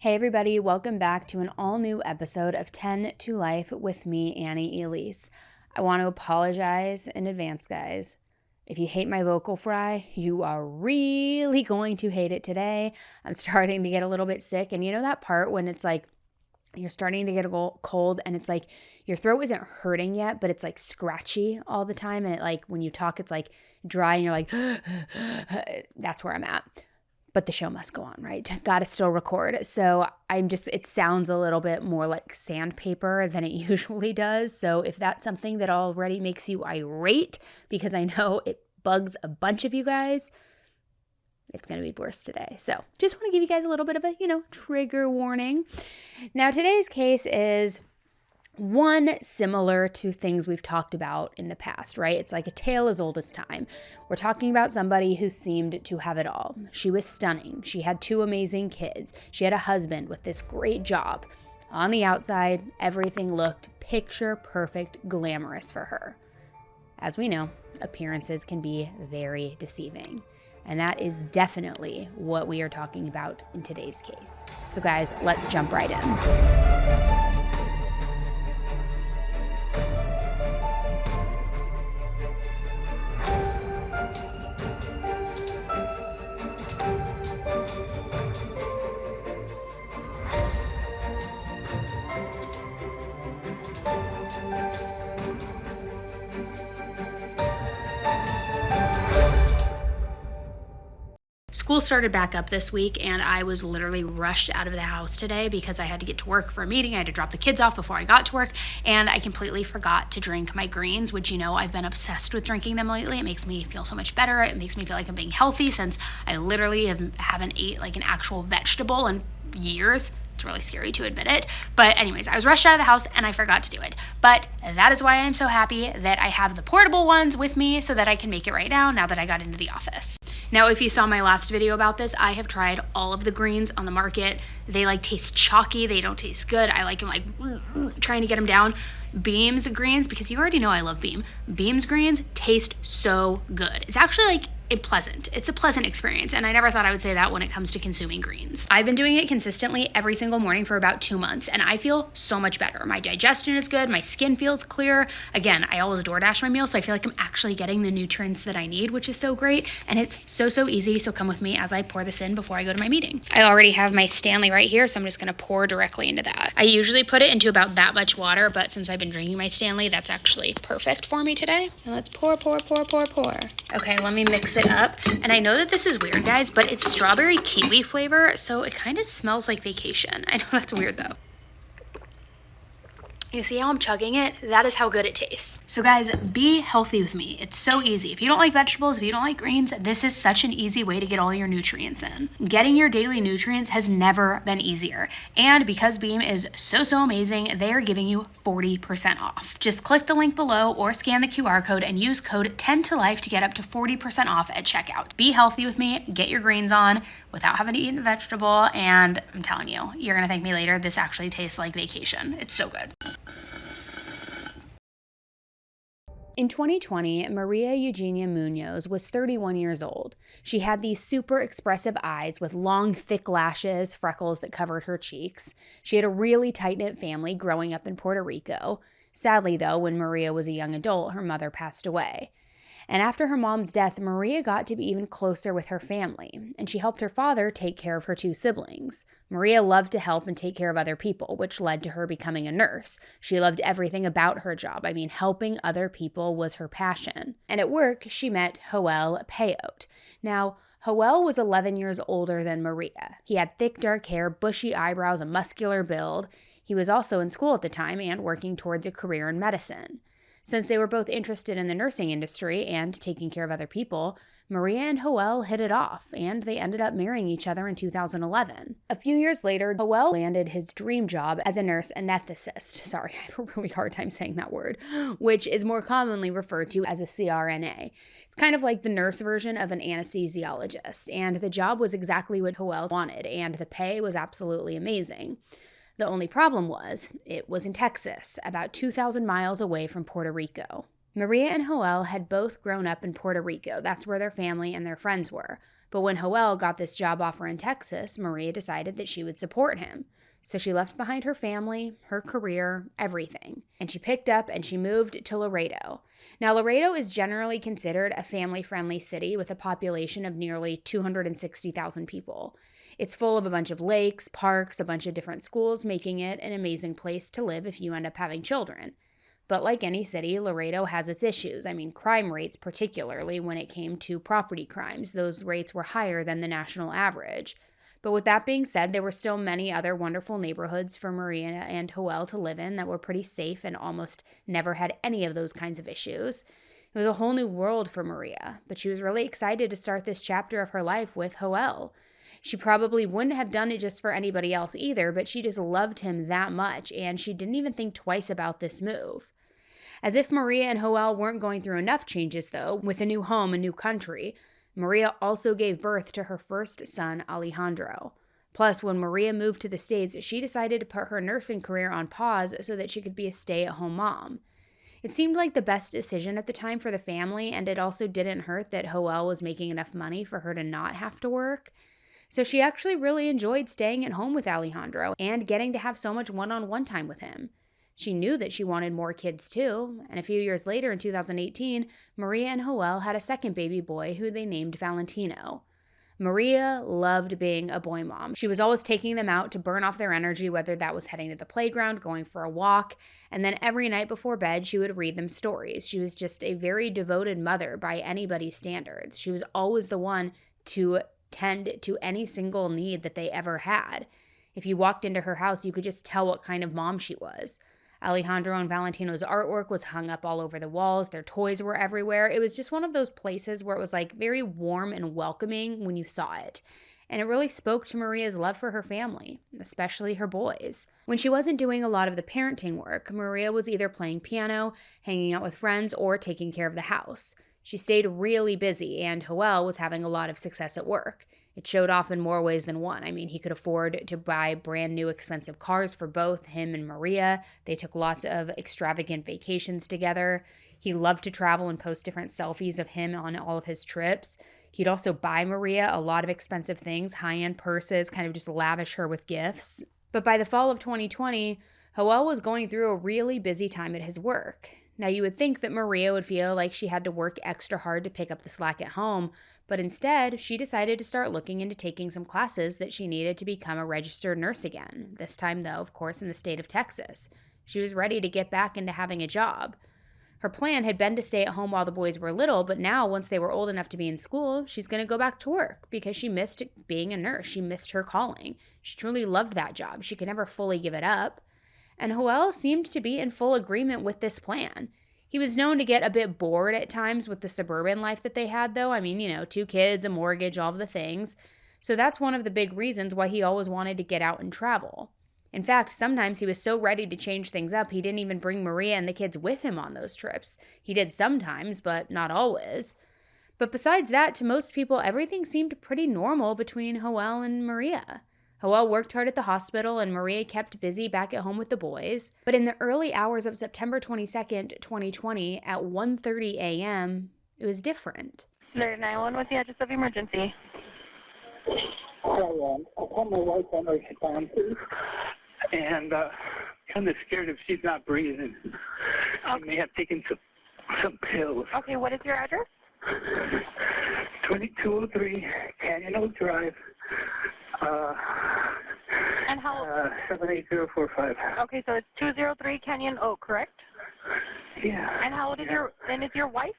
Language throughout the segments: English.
Hey everybody, welcome back to an all-new episode of 10 to Life with me, Annie Elise. I want to apologize in advance, guys. If you hate my vocal fry, you are really going to hate it today. I'm starting to get a little bit sick, and you know that part when it's like you're starting to get a cold and it's like your throat isn't hurting yet, but it's like scratchy all the time, and it like when you talk it's like dry and you're like that's where I'm at. But the show must go on, right? Gotta still record. So it sounds a little bit more like sandpaper than it usually does. So if that's something that already makes you irate, because I know it bugs a bunch of you guys, it's gonna be worse today. So just wanna give you guys a little bit of a, trigger warning. Now today's case is one similar to things we've talked about in the past, right? It's like a tale as old as time. We're talking about somebody who seemed to have it all. She was stunning. She had 2 amazing kids. She had a husband with this great job. On the outside, everything looked picture perfect, glamorous for her. As we know, appearances can be very deceiving. And that is definitely what we are talking about in today's case. So guys, let's jump right in. School started back up this week, and I was literally rushed out of the house today because I had to get to work for a meeting. I had to drop the kids off before I got to work, and I completely forgot to drink my greens, which, I've been obsessed with drinking them lately. It makes me feel so much better. It makes me feel like I'm being healthy since I literally haven't ate like an actual vegetable in years. It's really scary to admit it. But anyways, I was rushed out of the house and I forgot to do it. But that is why I'm so happy that I have the portable ones with me so that I can make it right now that I got into the office. Now, if you saw my last video about this, I have tried all of the greens on the market. They taste chalky. They don't taste good. I like them trying to get them down. Beam's greens, because you already know I love Beam. Beam's greens taste so good. It's actually It's a pleasant experience, and I never thought I would say that when it comes to consuming greens. I've been doing it consistently every single morning for about 2 months, and I feel so much better. My digestion is good, my skin feels clear. Again, I always DoorDash my meals, so I feel like I'm actually getting the nutrients that I need, which is so great, and it's so easy, so come with me as I pour this in before I go to my meeting. I already have my Stanley right here, so I'm just gonna pour directly into that. I usually put it into about that much water, but since I've been drinking my Stanley, that's actually perfect for me today. And let's pour. Okay, let me mix it up. And I know that this is weird, guys, but it's strawberry kiwi flavor, so it kind of smells like vacation. I know that's weird though. You see how I'm chugging it? That is how good it tastes. So guys, be healthy with me. It's so easy. If you don't like vegetables, if you don't like greens, this is such an easy way to get all your nutrients in. Getting your daily nutrients has never been easier. And because Beam is so amazing, they are giving you 40% off. Just click the link below or scan the QR code and use code 10TOLIFE to get up to 40% off at checkout. Be healthy with me, get your greens on without having to eat a vegetable, and I'm telling you, you're gonna thank me later. This actually tastes like vacation. It's so good. In 2020, Maria Eugenia Muñoz was 31 years old. She had these super expressive eyes with long, thick lashes, freckles that covered her cheeks. She had a really tight-knit family growing up in Puerto Rico. Sadly, though, when Maria was a young adult, her mother passed away. And after her mom's death, Maria got to be even closer with her family, and she helped her father take care of her 2 siblings. Maria loved to help and take care of other people, which led to her becoming a nurse. She loved everything about her job. Helping other people was her passion. And at work, she met Joel Peyote. Now, Joel was 11 years older than Maria. He had thick dark hair, bushy eyebrows, a muscular build. He was also in school at the time and working towards a career in medicine. Since they were both interested in the nursing industry and taking care of other people, Maria and Joel hit it off, and they ended up marrying each other in 2011. A few years later, Joel landed his dream job as a nurse anesthetist. Sorry, I have a really hard time saying that word, which is more commonly referred to as a CRNA. It's kind of like the nurse version of an anesthesiologist, and the job was exactly what Joel wanted, and the pay was absolutely amazing. The only problem was, it was in Texas, about 2,000 miles away from Puerto Rico. Maria and Joel had both grown up in Puerto Rico. That's where their family and their friends were. But when Joel got this job offer in Texas, Maria decided that she would support him. So she left behind her family, her career, everything. And she picked up and she moved to Laredo. Now, Laredo is generally considered a family-friendly city with a population of nearly 260,000 people. It's full of a bunch of lakes, parks, a bunch of different schools, making it an amazing place to live if you end up having children. But like any city, Laredo has its issues. I mean, crime rates, particularly when it came to property crimes, those rates were higher than the national average. But with that being said, there were still many other wonderful neighborhoods for Maria and Joel to live in that were pretty safe and almost never had any of those kinds of issues. It was a whole new world for Maria, but she was really excited to start this chapter of her life with Joel. She probably wouldn't have done it just for anybody else either, but she just loved him that much, and she didn't even think twice about this move. As if Maria and Joel weren't going through enough changes, though, with a new home, a new country, Maria also gave birth to her first son, Alejandro. Plus, when Maria moved to the States, she decided to put her nursing career on pause so that she could be a stay-at-home mom. It seemed like the best decision at the time for the family, and it also didn't hurt that Joel was making enough money for her to not have to work. So she actually really enjoyed staying at home with Alejandro and getting to have so much one-on-one time with him. She knew that she wanted more kids too, and a few years later in 2018, Maria and Joel had a second baby boy who they named Valentino. Maria loved being a boy mom. She was always taking them out to burn off their energy, whether that was heading to the playground, going for a walk, and then every night before bed, she would read them stories. She was just a very devoted mother by anybody's standards. She was always the one to tend to any single need that they ever had. If you walked into her house, you could just tell what kind of mom she was. Alejandro and Valentino's artwork was hung up all over the walls. Their toys were everywhere. It was just one of those places where it was like very warm and welcoming when you saw it. And it really spoke to Maria's love for her family, especially her boys. When she wasn't doing a lot of the parenting work, Maria was either playing piano, hanging out with friends, or taking care of the house. She stayed really busy, and Joel was having a lot of success at work. It showed off in more ways than one. I mean, he could afford to buy brand new expensive cars for both him and Maria. They took lots of extravagant vacations together. He loved to travel and post different selfies of him on all of his trips. He'd also buy Maria a lot of expensive things, high-end purses, kind of just lavish her with gifts. But by the fall of 2020, Joel was going through a really busy time at his work. Now, you would think that Maria would feel like she had to work extra hard to pick up the slack at home, but instead, she decided to start looking into taking some classes that she needed to become a registered nurse again, this time, though, of course, in the state of Texas. She was ready to get back into having a job. Her plan had been to stay at home while the boys were little, but now, once they were old enough to be in school, she's going to go back to work because she missed being a nurse. She missed her calling. She truly loved that job. She could never fully give it up. And Joel seemed to be in full agreement with this plan. He was known to get a bit bored at times with the suburban life that they had, though. I mean, 2 kids, a mortgage, all of the things. So that's one of the big reasons why he always wanted to get out and travel. In fact, sometimes he was so ready to change things up, he didn't even bring Maria and the kids with him on those trips. He did sometimes, but not always. But besides that, to most people, everything seemed pretty normal between Joel and Maria. Joel worked hard at the hospital, and Maria kept busy back at home with the boys. But in the early hours of September 22nd, 2020, at 1:30 a.m., it was different. Alert 911, what's the address of emergency? Hi, I called my wife on her responses, and kind of scared if she's not breathing. She may have taken some pills. Okay, what is your address? 2203 Canyon Oak Drive. And how? 78045. Okay, so it's 203 Canyon Oak, correct? Yeah. And how old is your wife?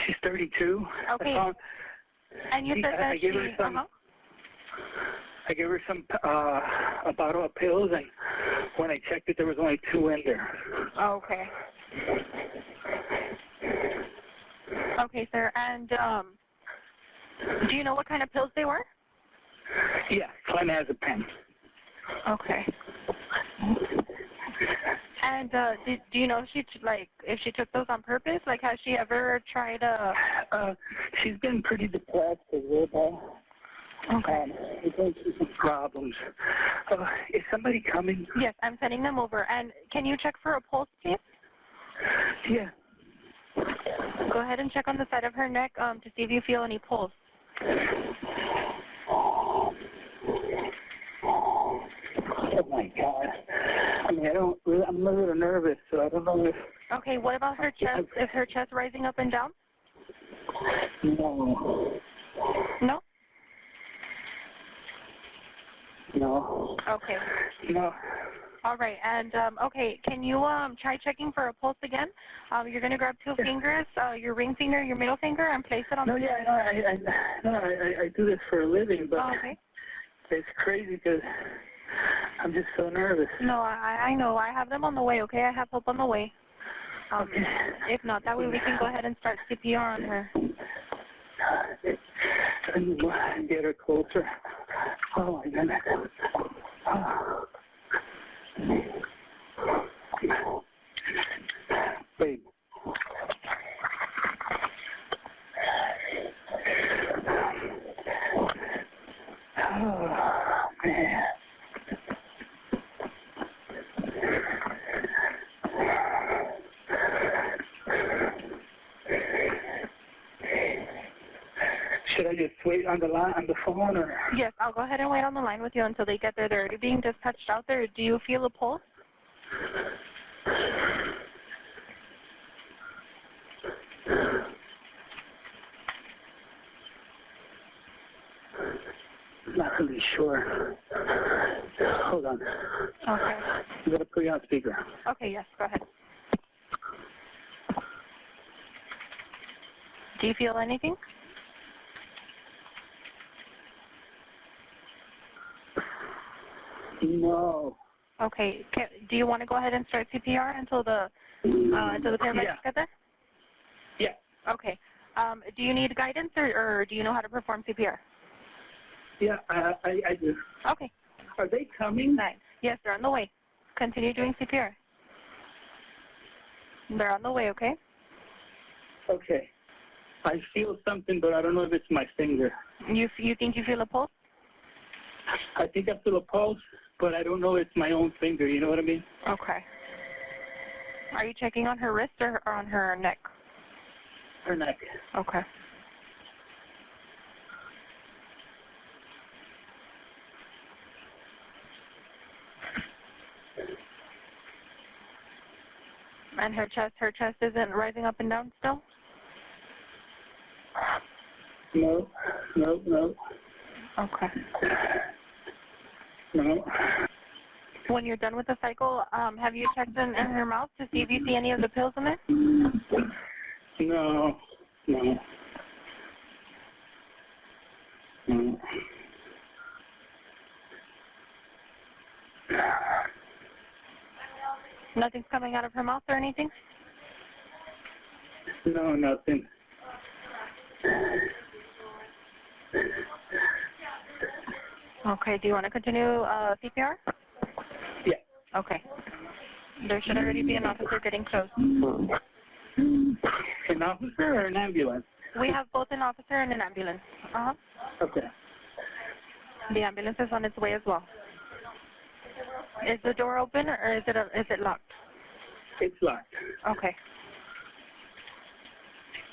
She's 32. Okay. And you said that I gave her some. I gave her some a bottle of pills, and when I checked it, there was only 2 in there. Oh, okay. Okay, sir. And do you know what kind of pills they were? Yeah, clonazepam. Okay. And do you know if she took those on purpose? Like, has she ever tried to? She's been pretty depressed as well. Okay. We're going through some problems. Is somebody coming? Yes, I'm sending them over. And can you check for a pulse, please? Yeah. Go ahead and check on the side of her neck to see if you feel any pulse. Oh my God. I mean, I'm a little nervous, so I don't know if. Okay, what about her chest? Is her chest rising up and down? No. No? No. Okay. No. All right, and okay, can you try checking for a pulse again? You're gonna grab two fingers, your ring finger, your middle finger, and place it on. No, yeah, I do this for a living, but okay. It's crazy because I'm just so nervous. No, I know. I have them on the way. Okay, I have help on the way. Okay. If not, that way we can go ahead and start CPR on her. And get her closer. Oh my goodness. Oh. Babe. Oh, man. Should I just wait on the phone, or? Yes, I'll go ahead and wait on the line with you until they get there. They're already being dispatched out there. Do you feel a pulse? Not really sure. Hold on. Okay. I'm gonna put you on speaker. Okay, yes, go ahead. Do you feel anything? No. Okay. Do you want to go ahead and start CPR until the paramedics get there? Yeah. Okay. Do you need guidance, or do you know how to perform CPR? Yeah, I do. Okay. Are they coming? Nice. Yes, they're on the way. Continue doing CPR. They're on the way, okay? Okay. I feel something, but I don't know if it's my finger. You think you feel a pulse? I think I feel a pulse, but I don't know if it's my own finger. You know what I mean? Okay. Are you checking on her wrist or on her neck? Her neck. Okay. And her chest isn't rising up and down still? No. Okay. No. When you're done with the cycle, have you checked in her mouth to see if you see any of the pills in there? No. Nothing's coming out of her mouth or anything? No, nothing. Okay, do you want to continue CPR? Yeah. Okay. There should already be an officer getting close. An officer or an ambulance? We have both an officer and an ambulance. Uh-huh. Okay. The ambulance is on its way as well. Is the door open or is it locked? It's locked. Okay.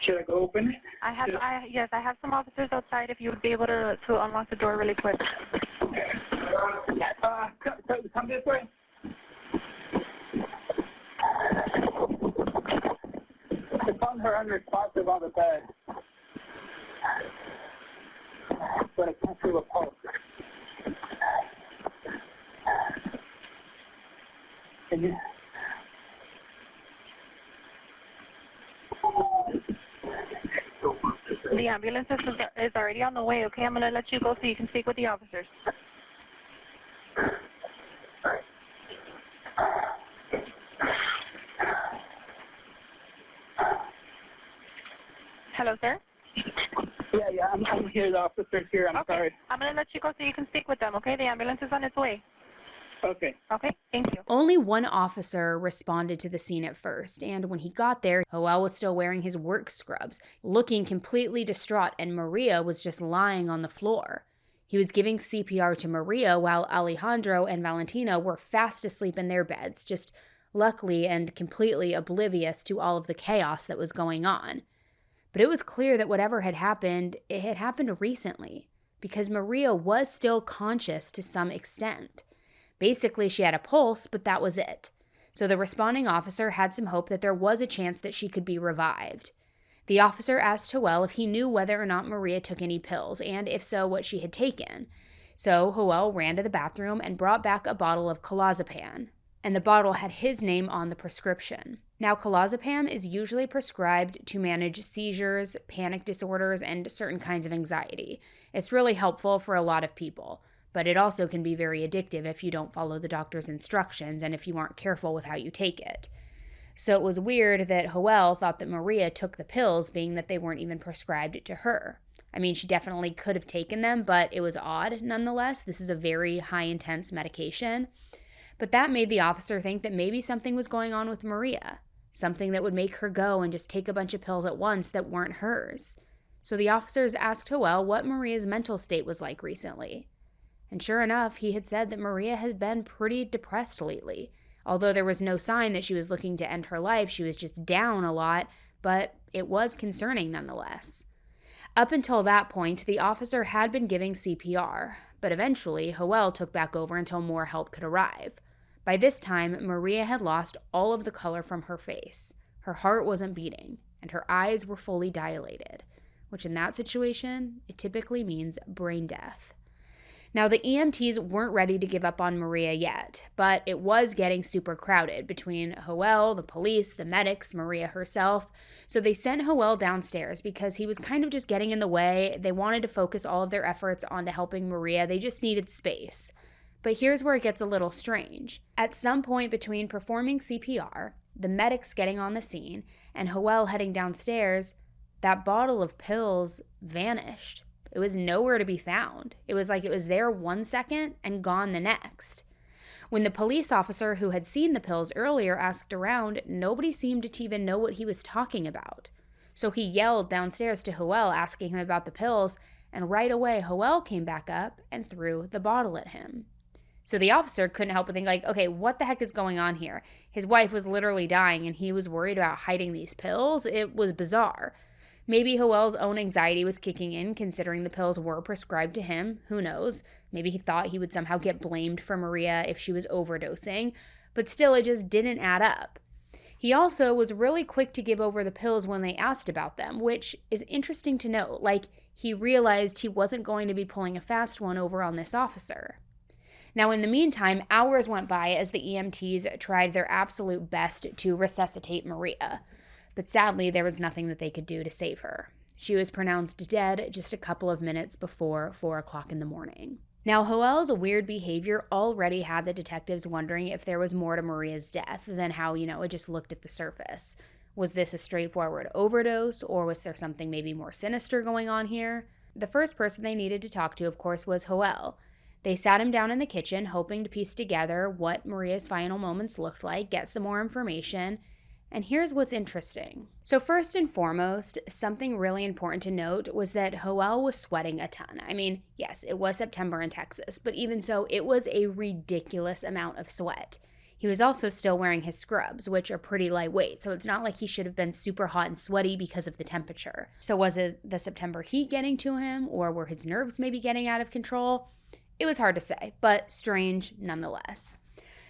Should I go open it? Yes, I have some officers outside if you would be able to unlock the door really quick. Come this way. I found her unresponsive on the bed, but I can't feel a pulse. Can you? The ambulance is already on the way, okay? I'm going to let you go so you can speak with the officers. Hello, sir? Yeah, I'm here. The officer's here. I'm okay. sorry. I'm going to let you go so you can speak with them, okay? The ambulance is on its way. Okay. Okay, thank you. Only one officer responded to the scene at first, and when he got there, Joel was still wearing his work scrubs, looking completely distraught, and Maria was just lying on the floor. He was giving CPR to Maria while Alejandro and Valentina were fast asleep in their beds, just luckily and completely oblivious to all of the chaos that was going on. But it was clear that whatever had happened, it had happened recently, because Maria was still conscious to some extent. Basically, she had a pulse, but that was it. So the responding officer had some hope that there was a chance that she could be revived. The officer asked Howell if he knew whether or not Maria took any pills, and if so, what she had taken. So Howell ran to the bathroom and brought back a bottle of clozapam, and the bottle had his name on the prescription. Now, clozapam is usually prescribed to manage seizures, panic disorders, and certain kinds of anxiety. It's really helpful for a lot of people, but it also can be very addictive if you don't follow the doctor's instructions and if you aren't careful with how you take it. So it was weird that Howell thought that Maria took the pills, being that they weren't even prescribed to her. I mean, she definitely could have taken them, but it was odd nonetheless. This is a very high-intense medication. But that made the officer think that maybe something was going on with Maria, something that would make her go and just take a bunch of pills at once that weren't hers. So the officers asked Howell what Maria's mental state was like recently. And sure enough, he had said that Maria had been pretty depressed lately. Although there was no sign that she was looking to end her life, she was just down a lot, but it was concerning nonetheless. Up until that point, the officer had been giving CPR, but eventually Howell took back over until more help could arrive. By this time, Maria had lost all of the color from her face. Her heart wasn't beating, and her eyes were fully dilated, which in that situation, it typically means brain death. Now, the EMTs weren't ready to give up on Maria yet, but it was getting super crowded between Howell, the police, the medics, Maria herself. So they sent Howell downstairs because he was kind of just getting in the way. They wanted to focus all of their efforts onto helping Maria. They just needed space. But here's where it gets a little strange. At some point between performing CPR, the medics getting on the scene, and Howell heading downstairs, that bottle of pills vanished. It was nowhere to be found. It was like it was there 1 second and gone the next. When the police officer who had seen the pills earlier asked around, nobody seemed to even know what he was talking about. So he yelled downstairs to Howell, asking him about the pills, and right away Howell came back up and threw the bottle at him. So the officer couldn't help but think, like, okay, what the heck is going on here? His wife was literally dying and he was worried about hiding these pills. It was bizarre. Maybe Howell's own anxiety was kicking in, considering the pills were prescribed to him. Who knows? Maybe he thought he would somehow get blamed for Maria if she was overdosing. But still, it just didn't add up. He also was really quick to give over the pills when they asked about them, which is interesting to note. Like, he realized he wasn't going to be pulling a fast one over on this officer. Now, in the meantime, hours went by as the EMTs tried their absolute best to resuscitate Maria. But sadly, there was nothing that they could do to save her. She was pronounced dead just a couple of minutes before 4 o'clock in the morning. Now, Howell's weird behavior already had the detectives wondering if there was more to Maria's death than how, it just looked at the surface. Was this a straightforward overdose, or was there something maybe more sinister going on here? The first person they needed to talk to, of course, was Howell. They sat him down in the kitchen, hoping to piece together what Maria's final moments looked like, get some more information. And here's what's interesting. So first and foremost, something really important to note was that Howell was sweating a ton. I mean, yes, it was September in Texas, but even so, it was a ridiculous amount of sweat. He was also still wearing his scrubs, which are pretty lightweight, so it's not like he should have been super hot and sweaty because of the temperature. So was it the September heat getting to him, or were his nerves maybe getting out of control? It was hard to say, but strange nonetheless.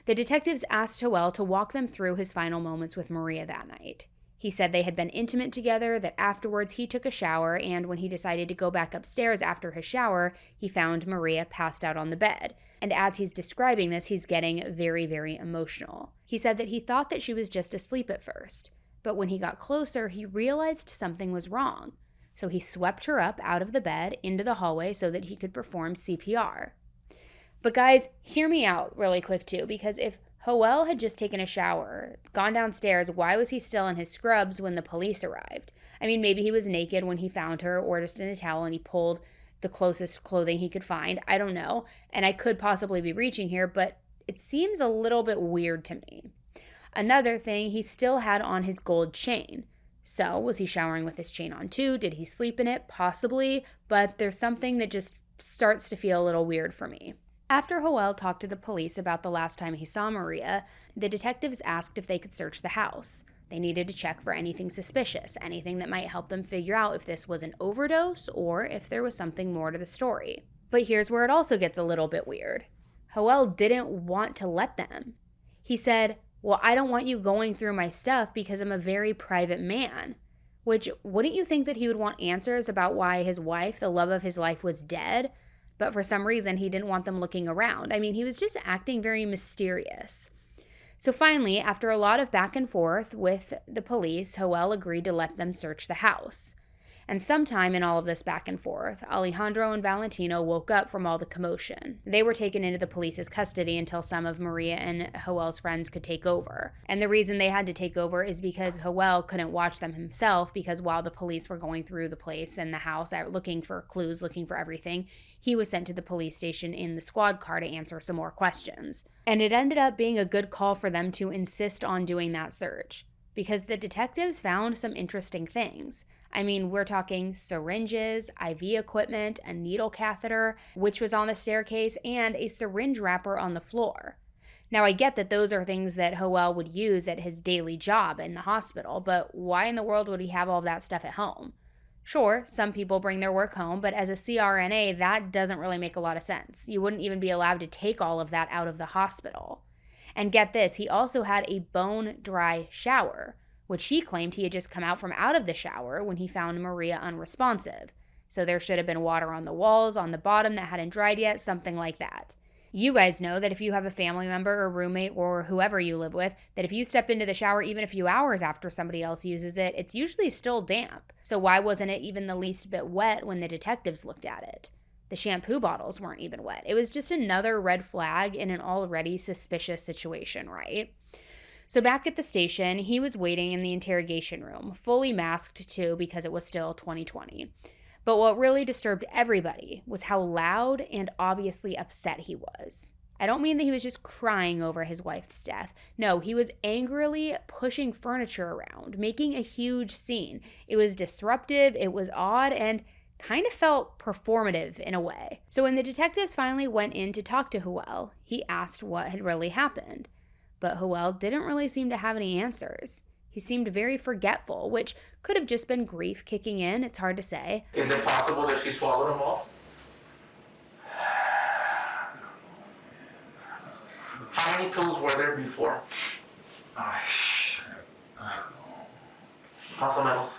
The detectives asked Howell to walk them through his final moments with Maria that night. He said they had been intimate together, that afterwards he took a shower, and when he decided to go back upstairs after his shower, he found Maria passed out on the bed. And as he's describing this, he's getting very, very emotional. He said that he thought that she was just asleep at first, but when he got closer, he realized something was wrong. So he swept her up out of the bed into the hallway so that he could perform CPR. But guys, hear me out really quick too, because if Howell had just taken a shower, gone downstairs, why was he still in his scrubs when the police arrived? I mean, maybe he was naked when he found her, or just in a towel, and he pulled the closest clothing he could find. I don't know, and I could possibly be reaching here, but it seems a little bit weird to me. Another thing, he still had on his gold chain. So, was he showering with his chain on too? Did he sleep in it? Possibly, but there's something that just starts to feel a little weird for me. After Howell talked to the police about the last time he saw Maria, the detectives asked if they could search the house. They needed to check for anything suspicious, anything that might help them figure out if this was an overdose or if there was something more to the story. But here's where it also gets a little bit weird. Howell didn't want to let them. He said, well, I don't want you going through my stuff because I'm a very private man. Which, wouldn't you think that he would want answers about why his wife, the love of his life, was dead? But for some reason, he didn't want them looking around. I mean, he was just acting very mysterious. So finally, after a lot of back and forth with the police, Howell agreed to let them search the house. And sometime in all of this back and forth, Alejandro and Valentino woke up from all the commotion. They were taken into the police's custody until some of Maria and Howell's friends could take over. And the reason they had to take over is because Howell couldn't watch them himself, because while the police were going through the place and the house looking for clues, looking for everything, he was sent to the police station in the squad car to answer some more questions. And it ended up being a good call for them to insist on doing that search, because the detectives found some interesting things. I mean, we're talking syringes, IV equipment, a needle catheter, which was on the staircase, and a syringe wrapper on the floor. Now, I get that those are things that Howell would use at his daily job in the hospital, but why in the world would he have all of that stuff at home? Sure, some people bring their work home, but as a CRNA, that doesn't really make a lot of sense. You wouldn't even be allowed to take all of that out of the hospital. And get this, he also had a bone-dry shower, which he claimed he had just come out of the shower when he found Maria unresponsive. So there should have been water on the walls, on the bottom that hadn't dried yet, something like that. You guys know that if you have a family member or roommate or whoever you live with, that if you step into the shower even a few hours after somebody else uses it, it's usually still damp. So why wasn't it even the least bit wet when the detectives looked at it? The shampoo bottles weren't even wet. It was just another red flag in an already suspicious situation, right? So back at the station, he was waiting in the interrogation room, fully masked too because it was still 2020. But what really disturbed everybody was how loud and obviously upset he was. I don't mean that he was just crying over his wife's death. No, he was angrily pushing furniture around, making a huge scene. It was disruptive, it was odd, and kind of felt performative in a way. So when the detectives finally went in to talk to Howell, he asked what had really happened. But Howell didn't really seem to have any answers. He seemed very forgetful, which could have just been grief kicking in. It's hard to say. Is it possible that she swallowed them all? How many pills were there before? Muscle metals?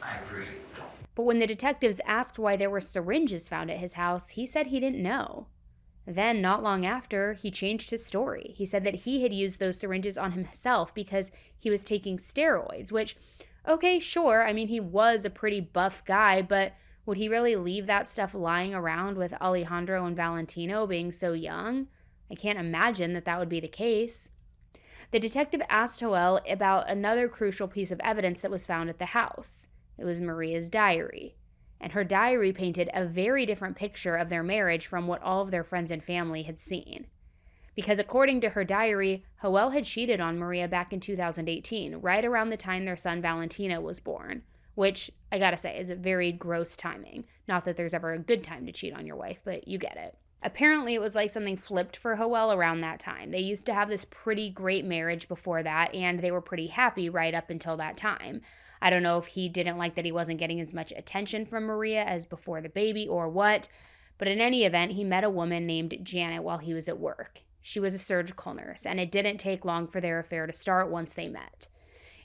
I really don't. But when the detectives asked why there were syringes found at his house, he said he didn't know. Then, not long after, he changed his story. He said that he had used those syringes on himself because he was taking steroids, which, okay, sure, I mean, he was a pretty buff guy, but would he really leave that stuff lying around with Alejandro and Valentino being so young? I can't imagine that that would be the case. The detective asked Howell about another crucial piece of evidence that was found at the house. It was Maria's diary. And her diary painted a very different picture of their marriage from what all of their friends and family had seen. Because according to her diary, Howell had cheated on Maria back in 2018, right around the time their son Valentino was born, which, I gotta say, is a very gross timing. Not that there's ever a good time to cheat on your wife, but you get it. Apparently, it was like something flipped for Howell around that time. They used to have this pretty great marriage before that, and they were pretty happy right up until that time. I don't know if he didn't like that he wasn't getting as much attention from Maria as before the baby or what, but in any event, he met a woman named Janet while he was at work. She was a surgical nurse, and it didn't take long for their affair to start once they met.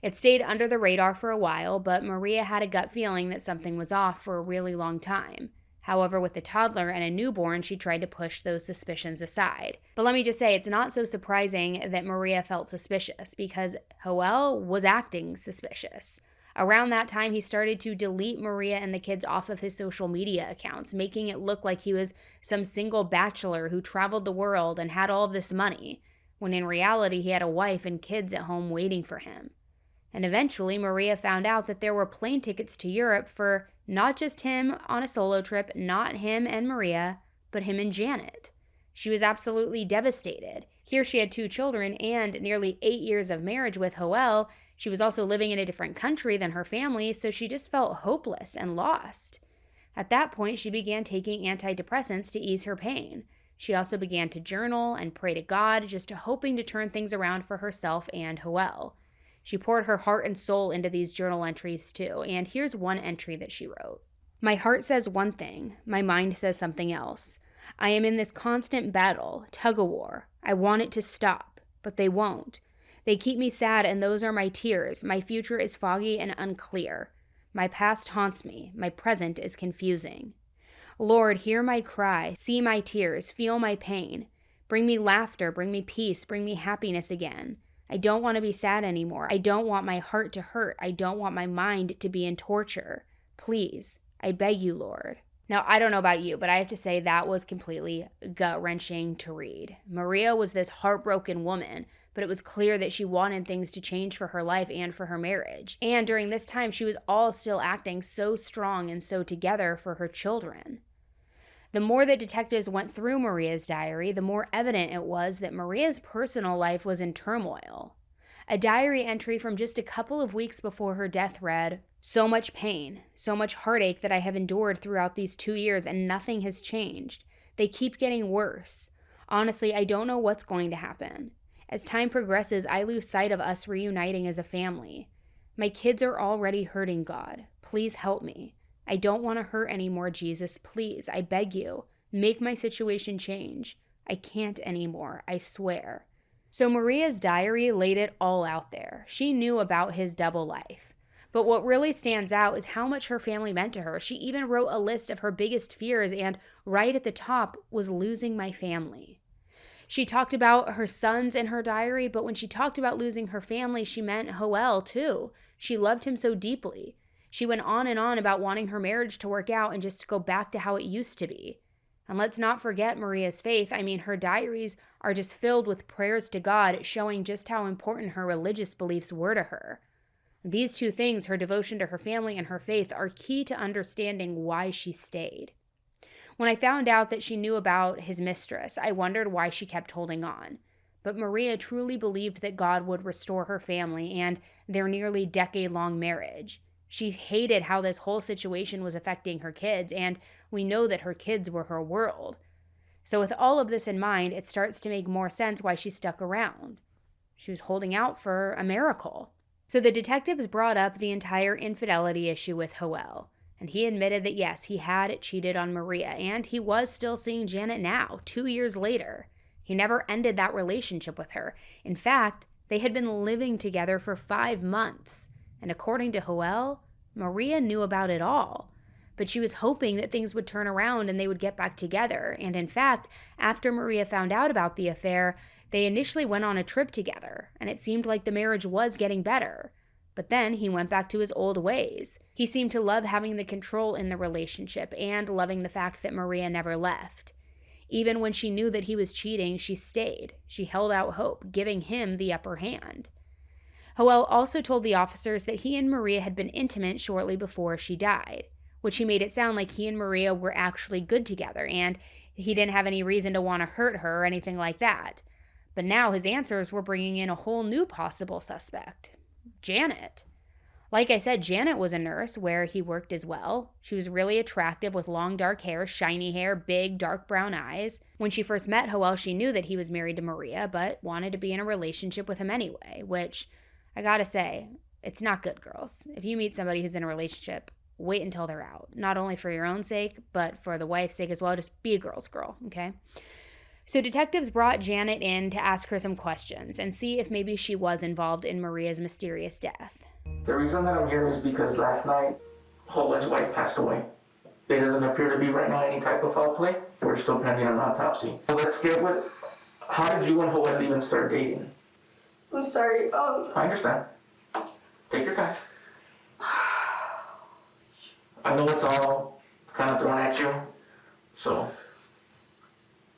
It stayed under the radar for a while, but Maria had a gut feeling that something was off for a really long time. However, with a toddler and a newborn, she tried to push those suspicions aside. But let me just say, it's not so surprising that Maria felt suspicious, because Howell was acting suspicious. Around that time, he started to delete Maria and the kids off of his social media accounts, making it look like he was some single bachelor who traveled the world and had all of this money, when in reality he had a wife and kids at home waiting for him. And eventually, Maria found out that there were plane tickets to Europe for not just him on a solo trip, not him and Maria, but him and Janet. She was absolutely devastated. Here she had 2 children and nearly 8 years of marriage with Howell. She was also living in a different country than her family, so she just felt hopeless and lost. At that point, she began taking antidepressants to ease her pain. She also began to journal and pray to God, just hoping to turn things around for herself and Howell. She poured her heart and soul into these journal entries too, and here's one entry that she wrote. My heart says one thing, my mind says something else. I am in this constant battle, tug-of-war. I want it to stop, but they won't. They keep me sad, and those are my tears. My future is foggy and unclear. My past haunts me. My present is confusing. Lord, hear my cry, see my tears, feel my pain. Bring me laughter, bring me peace, bring me happiness again. I don't want to be sad anymore. I don't want my heart to hurt. I don't want my mind to be in torture. Please, I beg you, Lord. Now, I don't know about you, but I have to say that was completely gut-wrenching to read. Maria was this heartbroken woman, but it was clear that she wanted things to change for her life and for her marriage. And during this time, she was all still acting so strong and so together for her children. The more that detectives went through Maria's diary, the more evident it was that Maria's personal life was in turmoil. A diary entry from just a couple of weeks before her death read, "So much pain, so much heartache that I have endured throughout these 2 years, and nothing has changed. They keep getting worse. Honestly, I don't know what's going to happen. As time progresses, I lose sight of us reuniting as a family. My kids are already hurting, God. Please help me. I don't want to hurt anymore, Jesus. Please, I beg you. Make my situation change. I can't anymore, I swear." So Maria's diary laid it all out there. She knew about his double life. But what really stands out is how much her family meant to her. She even wrote a list of her biggest fears, and right at the top was losing my family. She talked about her sons in her diary, but when she talked about losing her family, she meant Joel too. She loved him so deeply. She went on and on about wanting her marriage to work out and just to go back to how it used to be. And let's not forget Maria's faith. I mean, her diaries are just filled with prayers to God, showing just how important her religious beliefs were to her. These two things, her devotion to her family and her faith, are key to understanding why she stayed. When I found out that she knew about his mistress, I wondered why she kept holding on. But Maria truly believed that God would restore her family and their nearly decade-long marriage. She hated how this whole situation was affecting her kids, and we know that her kids were her world. So with all of this in mind, it starts to make more sense why she stuck around. She was holding out for a miracle. So the detectives brought up the entire infidelity issue with Joel, and he admitted that yes, he had cheated on Maria, and he was still seeing Janet now, 2 years later. He never ended that relationship with her. In fact, they had been living together for 5 months. And according to Joel, Maria knew about it all. But she was hoping that things would turn around and they would get back together. And in fact, after Maria found out about the affair, they initially went on a trip together, and it seemed like the marriage was getting better. But then he went back to his old ways. He seemed to love having the control in the relationship and loving the fact that Maria never left. Even when she knew that he was cheating, she stayed. She held out hope, giving him the upper hand. Joel also told the officers that he and Maria had been intimate shortly before she died, which he made it sound like he and Maria were actually good together, and he didn't have any reason to want to hurt her or anything like that. But now his answers were bringing in a whole new possible suspect, Janet. Like I said, Janet was a nurse where he worked as well. She was really attractive with long dark hair, shiny hair, big dark brown eyes. When she first met Joel, she knew that he was married to Maria, but wanted to be in a relationship with him anyway, which, I gotta say, it's not good, girls. If you meet somebody who's in a relationship, wait until they're out. Not only for your own sake, but for the wife's sake as well. Just be a girl's girl, okay? So detectives brought Janet in to ask her some questions and see if maybe she was involved in Maria's mysterious death. The reason that I'm here is because last night, Joel's wife passed away. There doesn't appear to be right now any type of foul play. We're still pending an autopsy. So let's get with, how did you and Joel even start dating? I'm sorry. I understand. Take your time. I know it's all kind of thrown at you, so,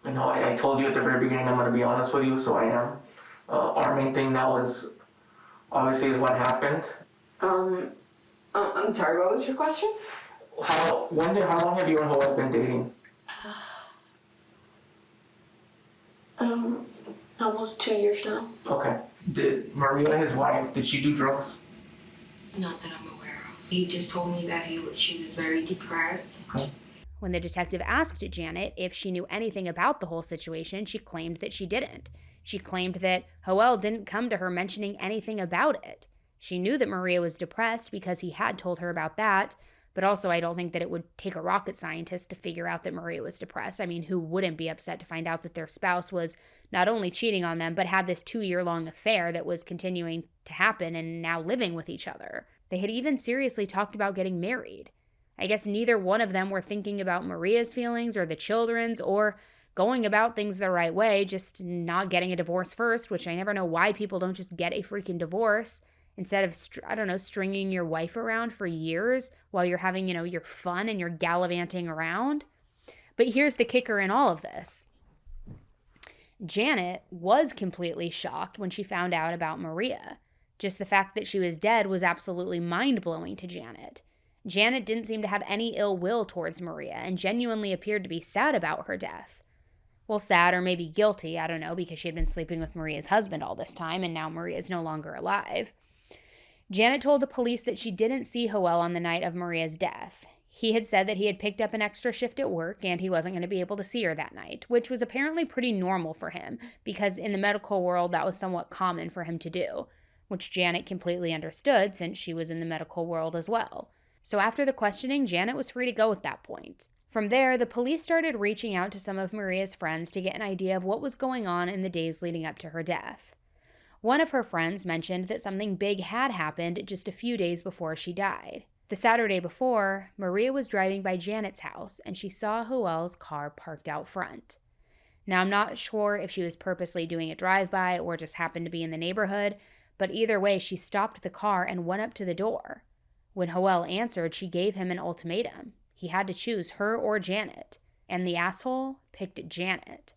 you know, I told you at the very beginning I'm going to be honest with you, so I am. Our main thing now is, obviously, is what happened. I'm sorry, what was your question? How long have you and Joel been dating? Almost 2 years now. Okay. Did Maria, his wife, did she do drugs? Not that I'm aware of. He just told me that she was very depressed. Okay. When the detective asked Janet if she knew anything about the whole situation, she claimed that she didn't. She claimed that Joel didn't come to her mentioning anything about it. She knew that Maria was depressed because he had told her about that, but also I don't think that it would take a rocket scientist to figure out that Maria was depressed. I mean, who wouldn't be upset to find out that their spouse was not only cheating on them, but had this 2-year-long affair that was continuing to happen and now living with each other? They had even seriously talked about getting married. I guess neither one of them were thinking about Maria's feelings or the children's or going about things the right way, just not getting a divorce first, which I never know why people don't just get a freaking divorce instead of, stringing your wife around for years while you're having, your fun and you're gallivanting around. But here's the kicker in all of this. Janet was completely shocked when she found out about Maria. Just the fact that she was dead was absolutely mind-blowing to Janet. Janet didn't seem to have any ill will towards Maria and genuinely appeared to be sad about her death. Well, sad or maybe guilty, I don't know, because she had been sleeping with Maria's husband all this time and now Maria's no longer alive. Janet told the police that she didn't see Joel on the night of Maria's death. He had said that he had picked up an extra shift at work and he wasn't going to be able to see her that night, which was apparently pretty normal for him because in the medical world that was somewhat common for him to do, which Janet completely understood since she was in the medical world as well. So after the questioning, Janet was free to go at that point. From there, the police started reaching out to some of Maria's friends to get an idea of what was going on in the days leading up to her death. One of her friends mentioned that something big had happened just a few days before she died. The Saturday before, Maria was driving by Janet's house and she saw Joel's car parked out front. Now, I'm not sure if she was purposely doing a drive-by or just happened to be in the neighborhood, but either way, she stopped the car and went up to the door. When Joel answered, she gave him an ultimatum. He had to choose her or Janet, and the asshole picked Janet.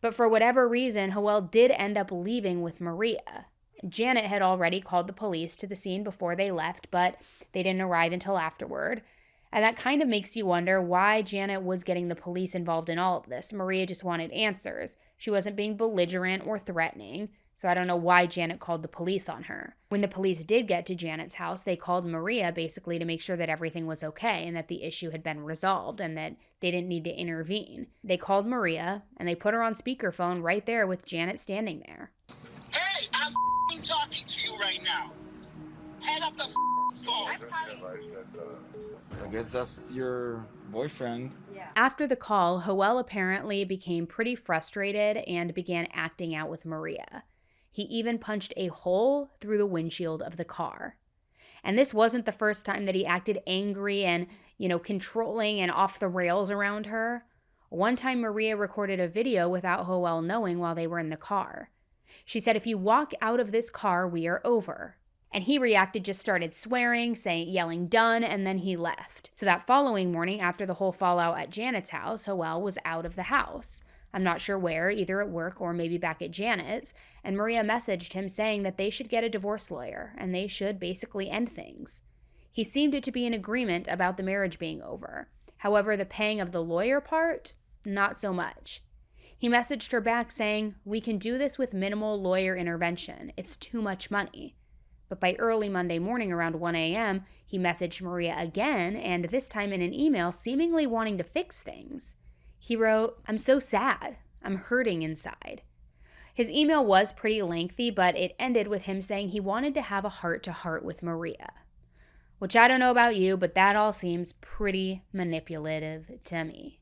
But for whatever reason, Joel did end up leaving with Maria. Janet had already called the police to the scene before they left, but they didn't arrive until afterward. And that kind of makes you wonder why Janet was getting the police involved in all of this. Maria just wanted answers. She wasn't being belligerent or threatening, so I don't know why Janet called the police on her. When the police did get to Janet's house, they called Maria basically to make sure that everything was okay and that the issue had been resolved and that they didn't need to intervene. They called Maria and they put her on speakerphone right there with Janet standing there. Hey, I'm talking to you right now. Hang up the phone. I guess that's your boyfriend. After the call, Joel apparently became pretty frustrated and began acting out with Maria. He even punched a hole through the windshield of the car. And this wasn't the first time that he acted angry and, controlling and off the rails around her. One time Maria recorded a video without Joel knowing while they were in the car. She said, "If you walk out of this car, we are over." And he reacted, just started swearing, yelling done, and then he left. So that following morning, after the whole fallout at Janet's house, Joel was out of the house. I'm not sure where, either at work or maybe back at Janet's, and Maria messaged him saying that they should get a divorce lawyer, and they should basically end things. He seemed to be in agreement about the marriage being over. However, the paying of the lawyer part, not so much. He messaged her back saying, "We can do this with minimal lawyer intervention. It's too much money." But by early Monday morning around 1 a.m., he messaged Maria again, and this time in an email seemingly wanting to fix things. He wrote, "I'm so sad. I'm hurting inside." His email was pretty lengthy, but it ended with him saying he wanted to have a heart-to-heart with Maria. Which I don't know about you, but that all seems pretty manipulative to me.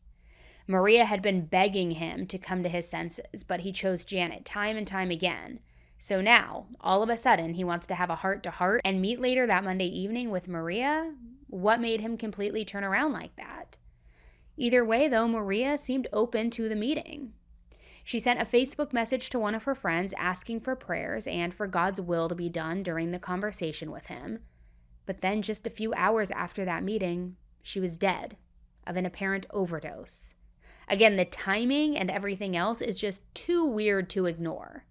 Maria had been begging him to come to his senses, but he chose Janet time and time again. So now, all of a sudden, he wants to have a heart-to-heart and meet later that Monday evening with Maria? What made him completely turn around like that? Either way, though, Maria seemed open to the meeting. She sent a Facebook message to one of her friends asking for prayers and for God's will to be done during the conversation with him. But then just a few hours after that meeting, she was dead of an apparent overdose. Again, the timing and everything else is just too weird to ignore.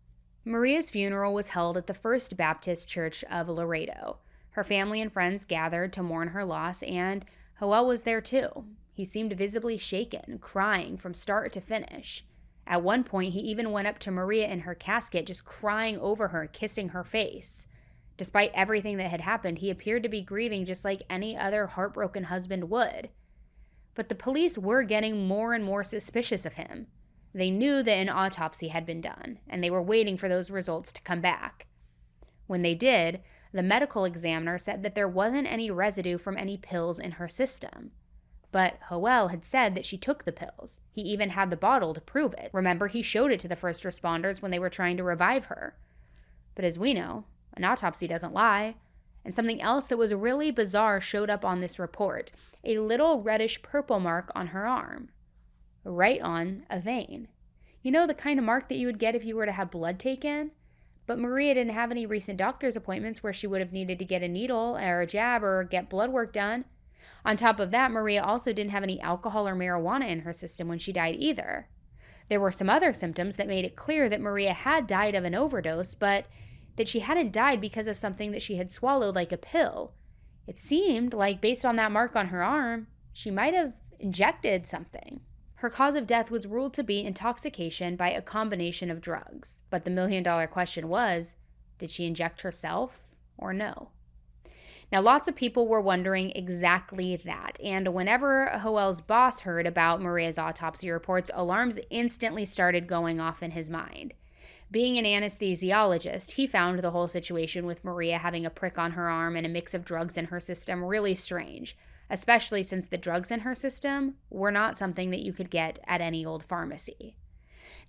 Maria's funeral was held at the First Baptist Church of Laredo. Her family and friends gathered to mourn her loss, and Joel was there too. He seemed visibly shaken, crying from start to finish. At one point, he even went up to Maria in her casket, just crying over her, kissing her face. Despite everything that had happened, he appeared to be grieving just like any other heartbroken husband would. But the police were getting more and more suspicious of him. They knew that an autopsy had been done, and they were waiting for those results to come back. When they did, The medical examiner said that there wasn't any residue from any pills in her system. But Howell had said that she took the pills. He even had the bottle to prove it. Remember, he showed it to the first responders when they were trying to revive her. But as we know, an autopsy doesn't lie. And something else that was really bizarre showed up on this report. A little reddish purple mark on her arm. Right on a vein. You know, the kind of mark that you would get if you were to have blood taken? But Maria didn't have any recent doctor's appointments where she would have needed to get a needle or a jab or get blood work done. On top of that, Maria also didn't have any alcohol or marijuana in her system when she died either. There were some other symptoms that made it clear that Maria had died of an overdose, but that she hadn't died because of something that she had swallowed like a pill. It seemed like, based on that mark on her arm, she might have injected something. Her cause of death was ruled to be intoxication by a combination of drugs. But the million-dollar question was, did she inject herself or no? Now, lots of people were wondering exactly that, and whenever Howell's boss heard about Maria's autopsy reports, alarms instantly started going off in his mind. Being an anesthesiologist, he found the whole situation with Maria having a prick on her arm and a mix of drugs in her system really strange, especially since the drugs in her system were not something that you could get at any old pharmacy.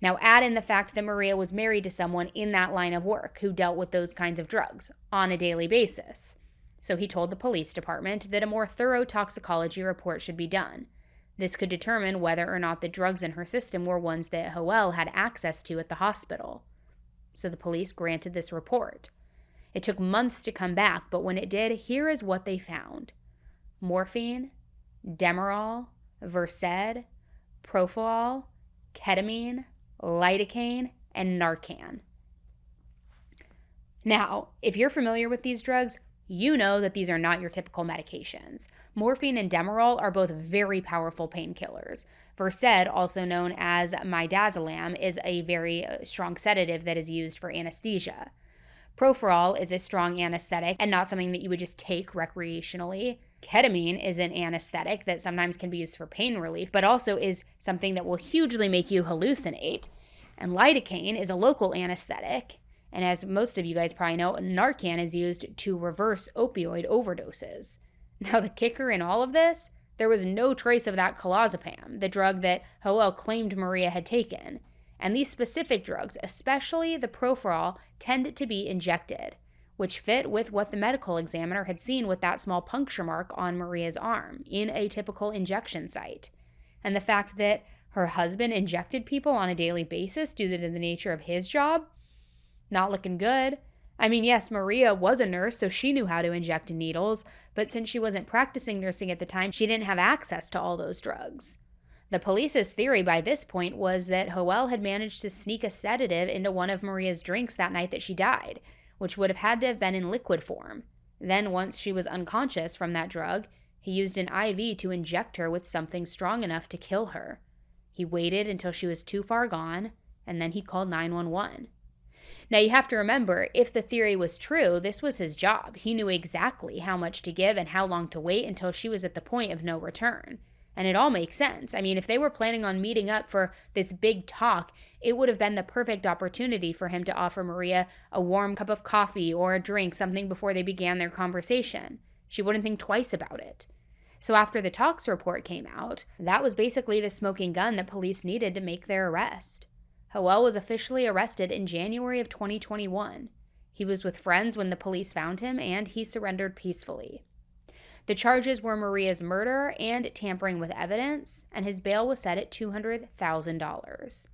Now, add in the fact that Maria was married to someone in that line of work who dealt with those kinds of drugs on a daily basis. So he told the police department that a more thorough toxicology report should be done. This could determine whether or not the drugs in her system were ones that Howell had access to at the hospital. So the police granted this report. It took months to come back, but when it did, here is what they found. Morphine, Demerol, Versed, Propofol, ketamine, lidocaine, and Narcan. Now, if you're familiar with these drugs, you know that these are not your typical medications. Morphine and Demerol are both very powerful painkillers. Versed, also known as midazolam, is a very strong sedative that is used for anesthesia. Propofol is a strong anesthetic and not something that you would just take recreationally. Ketamine is an anesthetic that sometimes can be used for pain relief, but also is something that will hugely make you hallucinate. And lidocaine is a local anesthetic. And as most of you guys probably know, Narcan is used to reverse opioid overdoses. Now, the kicker in all of this, there was no trace of that clozapam, the drug that Howell claimed Maria had taken. And these specific drugs, especially the Propofol, tend to be injected, which fit with what the medical examiner had seen with that small puncture mark on Maria's arm in a typical injection site. And the fact that her husband injected people on a daily basis due to the nature of his job, not looking good. I mean, yes, Maria was a nurse, so she knew how to inject needles, but since she wasn't practicing nursing at the time, she didn't have access to all those drugs. The police's theory by this point was that Howell had managed to sneak a sedative into one of Maria's drinks that night that she died, which would have had to have been in liquid form. Then, once she was unconscious from that drug, he used an IV to inject her with something strong enough to kill her. He waited until she was too far gone, and then he called 911. Now, you have to remember, if the theory was true, this was his job. He knew exactly how much to give and how long to wait until she was at the point of no return. And it all makes sense. I mean, if they were planning on meeting up for this big talk, it would have been the perfect opportunity for him to offer Maria a warm cup of coffee or a drink, something before they began their conversation. She wouldn't think twice about it. So after the tox report came out, that was basically the smoking gun that police needed to make their arrest. Howell was officially arrested in January of 2021. He was with friends when the police found him, and he surrendered peacefully. The charges were Maria's murder and tampering with evidence, and his bail was set at $200,000.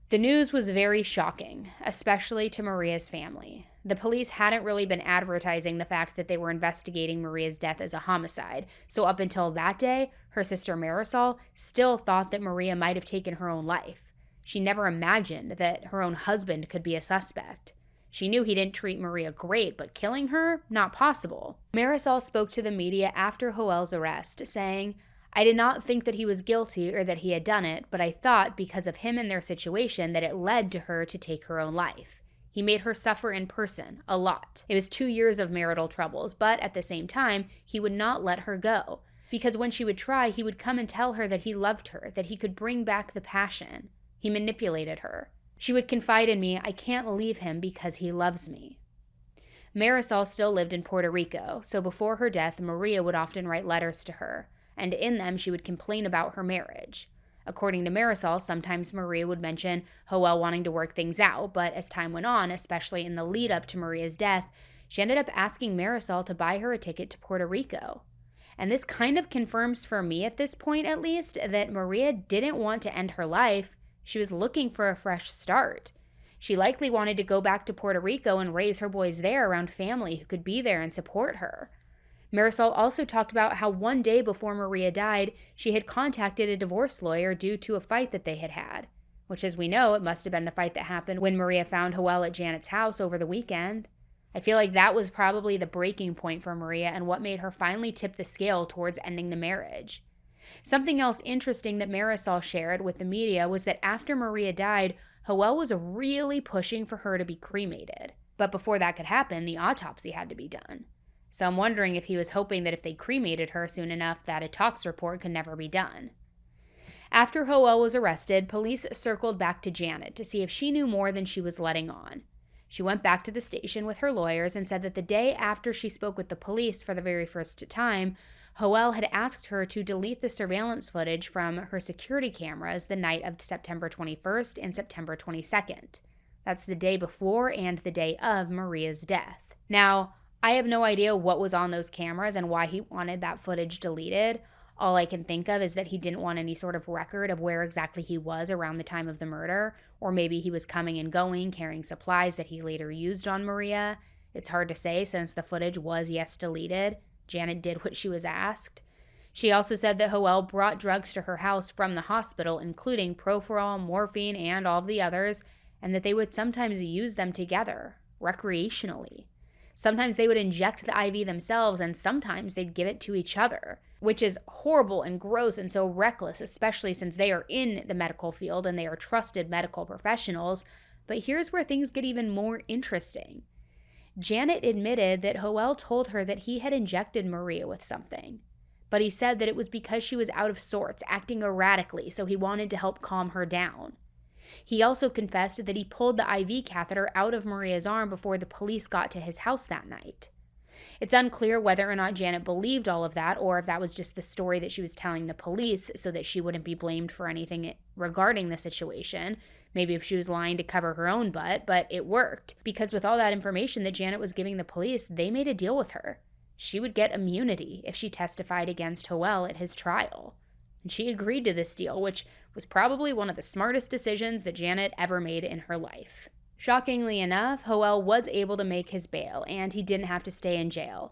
The news was very shocking, especially to Maria's family. The police hadn't really been advertising the fact that they were investigating Maria's death as a homicide, so up until that day, her sister Marisol still thought that Maria might have taken her own life. She never imagined that her own husband could be a suspect. She knew he didn't treat Maria great, but killing her? Not possible. Marisol spoke to the media after Howell's arrest, saying, "I did not think that he was guilty or that he had done it, but I thought because of him and their situation that it led to her to take her own life. He made her suffer in person, a lot. It was 2 years of marital troubles, but at the same time, he would not let her go. Because when she would try, he would come and tell her that he loved her, that he could bring back the passion. He manipulated her. She would confide in me, 'I can't leave him because he loves me.'" Marisol still lived in Puerto Rico, so before her death, Maria would often write letters to her, and in them she would complain about her marriage. According to Marisol, sometimes Maria would mention Joel wanting to work things out, but as time went on, especially in the lead up to Maria's death, she ended up asking Marisol to buy her a ticket to Puerto Rico. And this kind of confirms for me at this point, at least, that Maria didn't want to end her life. She was looking for a fresh start. She likely wanted to go back to Puerto Rico and raise her boys there around family who could be there and support her. Marisol also talked about how one day before Maria died, she had contacted a divorce lawyer due to a fight that they had had, which, as we know, it must have been the fight that happened when Maria found Joel at Janet's house over the weekend. I feel like that was probably the breaking point for Maria and what made her finally tip the scale towards ending the marriage. Something else interesting that Marisol shared with the media was that after Maria died, Joel was really pushing for her to be cremated. But before that could happen, the autopsy had to be done. So I'm wondering if he was hoping that if they cremated her soon enough that a tox report could never be done. After Joel was arrested, police circled back to Janet to see if she knew more than she was letting on. She went back to the station with her lawyers and said that the day after she spoke with the police for the very first time, Joel had asked her to delete the surveillance footage from her security cameras the night of September 21st and September 22nd. That's the day before and the day of Maria's death. Now, I have no idea what was on those cameras and why he wanted that footage deleted. All I can think of is that he didn't want any sort of record of where exactly he was around the time of the murder, or maybe he was coming and going, carrying supplies that he later used on Maria. It's hard to say since the footage was, yes, deleted. Janet did what she was asked. She also said that Joel brought drugs to her house from the hospital, including Proferol, morphine, and all of the others, and that they would sometimes use them together, recreationally. Sometimes they would inject the IV themselves, and sometimes they'd give it to each other, which is horrible and gross and so reckless, especially since they are in the medical field and they are trusted medical professionals. But here's where things get even more interesting. Janet admitted that Joel told her that he had injected Maria with something, but he said that it was because she was out of sorts, acting erratically, so he wanted to help calm her down. He also confessed that he pulled the IV catheter out of Maria's arm before the police got to his house that night. It's unclear whether or not Janet believed all of that, or if that was just the story that she was telling the police so that she wouldn't be blamed for anything regarding the situation. Maybe if she was lying to cover her own butt, but it worked, because with all that information that Janet was giving the police, they made a deal with her. She would get immunity if she testified against Joel at his trial. And she agreed to this deal, which was probably one of the smartest decisions that Janet ever made in her life. Shockingly enough, Joel was able to make his bail, and he didn't have to stay in jail.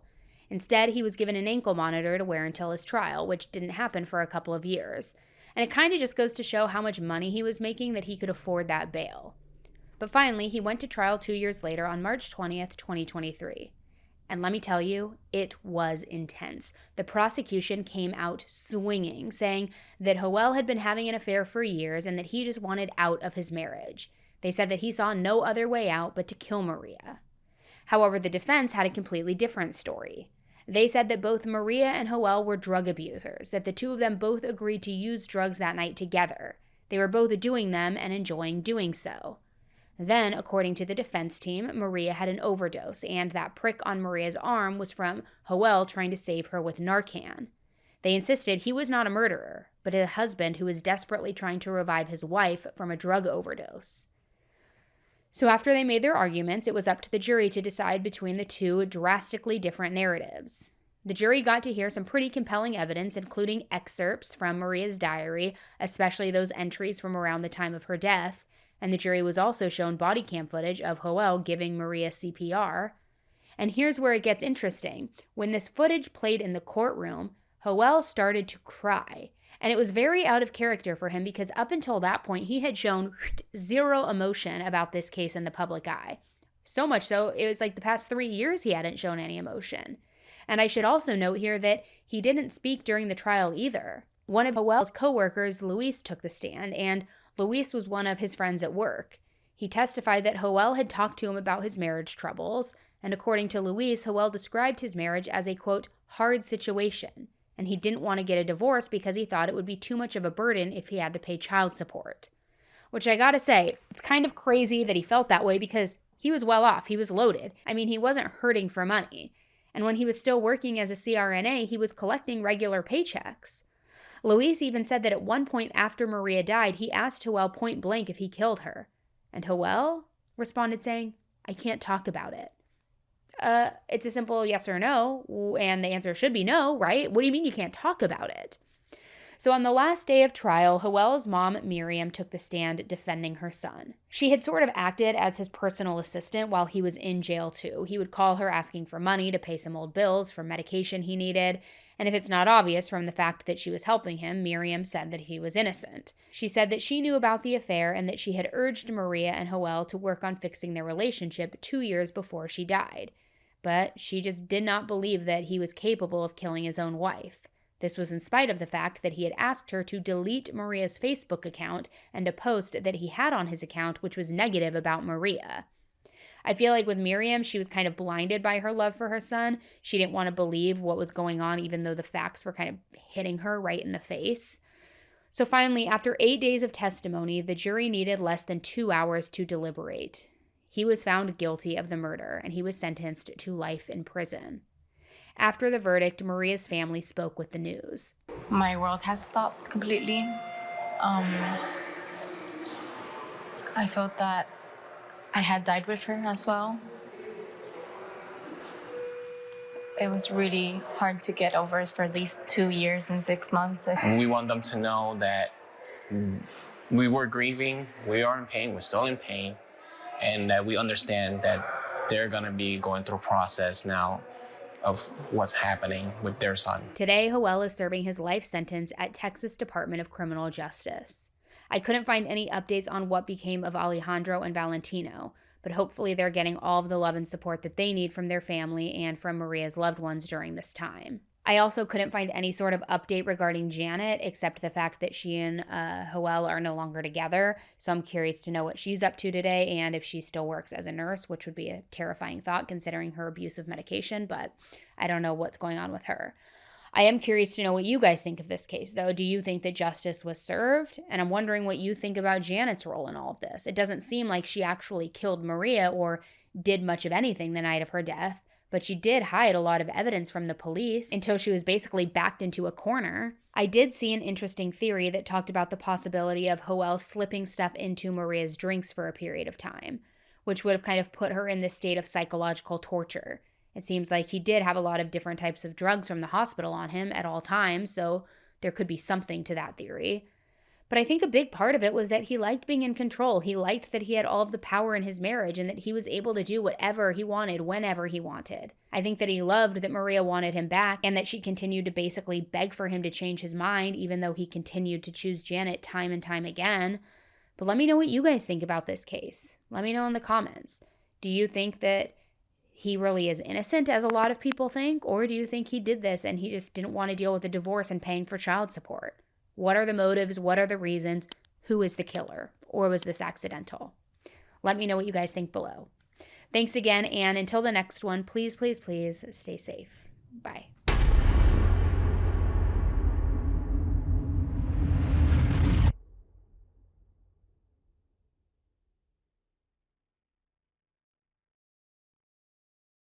Instead, he was given an ankle monitor to wear until his trial, which didn't happen for a couple of years. And it kind of just goes to show how much money he was making that he could afford that bail. But finally, he went to trial 2 years later on March 20th, 2023. And let me tell you, it was intense. The prosecution came out swinging, saying that Joel had been having an affair for years and that he just wanted out of his marriage. They said that he saw no other way out but to kill Maria. However, the defense had a completely different story. They said that both Maria and Joel were drug abusers, that the two of them both agreed to use drugs that night together. They were both doing them and enjoying doing so. Then, according to the defense team, Maria had an overdose, and that prick on Maria's arm was from Joel trying to save her with Narcan. They insisted he was not a murderer, but a husband who was desperately trying to revive his wife from a drug overdose. So after they made their arguments, it was up to the jury to decide between the two drastically different narratives. The jury got to hear some pretty compelling evidence, including excerpts from Maria's diary, especially those entries from around the time of her death, and the jury was also shown body cam footage of Joel giving Maria CPR. And here's where it gets interesting. When this footage played in the courtroom, Joel started to cry. And it was very out of character for him because up until that point, he had shown zero emotion about this case in the public eye. So much so, it was like the past 3 years he hadn't shown any emotion. And I should also note here that he didn't speak during the trial either. One of Joel's co-workers, Luis, took the stand, and Luis was one of his friends at work. He testified that Joel had talked to him about his marriage troubles, and according to Luis, Joel described his marriage as a, quote, hard situation. And he didn't want to get a divorce because he thought it would be too much of a burden if he had to pay child support. Which I gotta say, it's kind of crazy that he felt that way because He was well off. He was loaded. I mean, he wasn't hurting for money. And when he was still working as a CRNA, he was collecting regular paychecks. Luis even said that at one point after Maria died, he asked Joel point blank if he killed her. And Joel responded saying, "I can't talk about it." It's a simple yes or no, and the answer should be no, right? What do you mean you can't talk about it? So on the last day of trial, Joel's mom, Miriam, took the stand defending her son. She had sort of acted as his personal assistant while he was in jail too. He would call her asking for money to pay some old bills for medication he needed. And if it's not obvious from the fact that she was helping him, Miriam said that he was innocent. She said that she knew about the affair and that she had urged Maria and Joel to work on fixing their relationship 2 years before she died. But she just did not believe that he was capable of killing his own wife. This was in spite of the fact that he had asked her to delete Maria's Facebook account and a post that he had on his account which was negative about Maria. I feel like with Miriam, she was kind of blinded by her love for her son. She didn't want to believe what was going on, even though the facts were kind of hitting her right in the face. So finally, after 8 days of testimony, the jury needed less than 2 hours to deliberate. He was found guilty of the murder, and he was sentenced to life in prison. After the verdict, Maria's family spoke with the news. My world had stopped completely. I felt that I had died with her as well. It was really hard to get over for these 2 years and 6 months. We want them to know that we were grieving, we are in pain, we're still in pain, and that we understand that they're gonna be going through a process now of what's happening with their son. Today, Joel is serving his life sentence at Texas Department of Criminal Justice. I couldn't find any updates on what became of Alejandro and Valentino, but hopefully they're getting all of the love and support that they need from their family and from Maria's loved ones during this time. I also couldn't find any sort of update regarding Janet, except the fact that she and Joel are no longer together. So I'm curious to know what she's up to today and if she still works as a nurse, which would be a terrifying thought considering her abuse of medication, but I don't know what's going on with her. I am curious to know what you guys think of this case, though. Do you think that justice was served? And I'm wondering what you think about Janet's role in all of this. It doesn't seem like she actually killed Maria or did much of anything the night of her death. But she did hide a lot of evidence from the police until she was basically backed into a corner. I did see an interesting theory that talked about the possibility of Joel slipping stuff into Maria's drinks for a period of time, which would have kind of put her in this state of psychological torture. It seems like he did have a lot of different types of drugs from the hospital on him at all times, so there could be something to that theory. But I think a big part of it was that he liked being in control. He liked that he had all of the power in his marriage and that he was able to do whatever he wanted whenever he wanted. I think that he loved that Maria wanted him back and that she continued to basically beg for him to change his mind, even though he continued to choose Janet time and time again. But let me know what you guys think about this case. Let me know in the comments. Do you think that he really is innocent, as a lot of people think? Or do you think he did this and he just didn't want to deal with the divorce and paying for child support? What are the motives? What are the reasons? Who is the killer? Or was this accidental? Let me know what you guys think below. Thanks again, and until the next one, please, please, please stay safe. Bye.